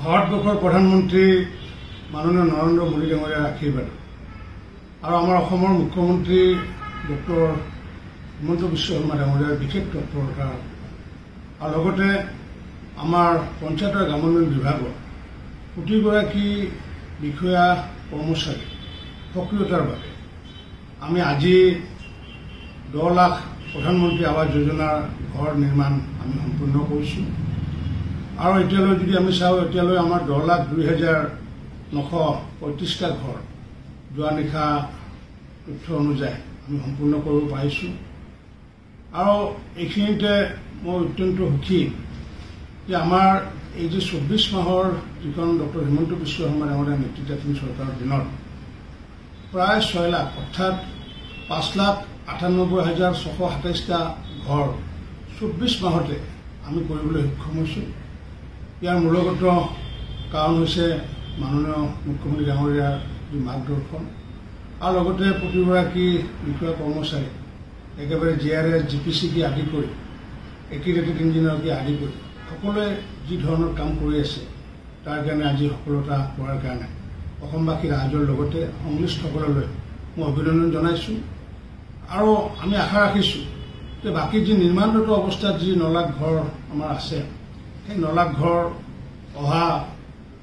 ভাৰতবৰ্ষৰ প্ৰধানমন্ত্ৰী মাননীয় নৰেন্দ্ৰ মোদী ডাঙৰীয়াৰ আশীৰ্বাদ আৰু আমাৰ অসমৰ মুখ্যমন্ত্ৰী ডক্টৰ হিমন্ত বিশ্ব শৰ্মা ডাঙৰীয়াৰ বিশেষ তৎপৰতা আৰু লগতে আমাৰ পঞ্চায়ত আৰু গ্ৰামোন্নয়ন বিভাগৰ প্ৰতিগৰাকী বিষয়া কৰ্মচাৰী সক্ৰিয়তাৰ বাবে আমি আজি 10 লাখ প্ৰধানমন্ত্ৰী আৱাস যোজনাৰ ঘৰ নিৰ্মাণ আমি সম্পূৰ্ণ কৰিছোঁ আৰু এতিয়ালৈ যদি আমি চাওঁ এতিয়ালৈ আমাৰ 10,02,935টা ঘৰ যোৱা নিশা তথ্য অনুযায়ী আমি সম্পূৰ্ণ কৰিব পাৰিছোঁ আৰু এইখিনিতে মই অত্যন্ত সুখী যে আমাৰ এই যে 24 মাহৰ যিখন ডক্টৰ হিমন্ত বিশ্ব শৰ্মা ডাঙৰীয়াৰ নেতৃত্বাধীন চৰকাৰৰ দিনত প্ৰায় 6 লাখ অৰ্থাৎ 5,98,627টা ঘৰ 24 মাহতে আমি কৰিবলৈ সক্ষম হৈছোঁ। ইয়াৰ মূলগত কাৰণ হৈছে মাননীয় মুখ্যমন্ত্ৰী ডাঙৰীয়াৰ যি মাৰ্গদৰ্শন আৰু লগতে প্ৰতিগৰাকী বিষয়া কৰ্মচাৰী একেবাৰে JRS GPCকে আদি কৰি একিউৰেটেড ইঞ্জিনিয়াৰকে আদি কৰি সকলোৱে যি ধৰণৰ কাম কৰি আছে তাৰ কাৰণে আজি সফলতা পোৱাৰ কাৰণে অসমবাসী ৰাইজৰ লগতে সংশ্লিষ্টসকললৈ মই অভিনন্দন জনাইছোঁ আৰু আমি আশা ৰাখিছোঁ যে বাকী যি নিৰ্মাণৰত অৱস্থাত যি 9 লাখ ঘৰ আমাৰ আছে সেই 9 লাখ ঘৰ অহা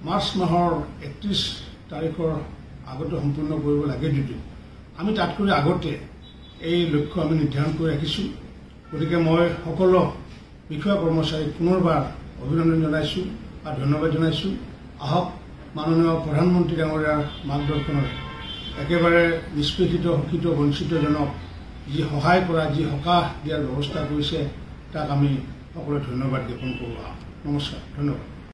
মাৰ্চ মাহৰ 31 তাৰিখৰ আগতে সম্পূৰ্ণ কৰিব লাগে যদিও আমি তাতকৈ আগতে এই লক্ষ্য আমি নিৰ্ধাৰণ কৰি ৰাখিছোঁ। গতিকে মই সকলো বিষয়া কৰ্মচাৰীক পুনৰবাৰ অভিনন্দন জনাইছোঁ আৰু ধন্যবাদ জনাইছোঁ। আহক মাননীয় প্ৰধানমন্ত্ৰী ডাঙৰীয়াৰ মাৰ্গদৰ্শনত একেবাৰে নিষ্পেষিত শোষিত বঞ্চিতজনক যি সহায় কৰা যি সকাহ দিয়াৰ ব্যৱস্থা কৰিছে তাক আমি সকলোৱে ধন্যবাদ জ্ঞাপন কৰোঁ। নমস্কাৰ, ধন্যবাদ।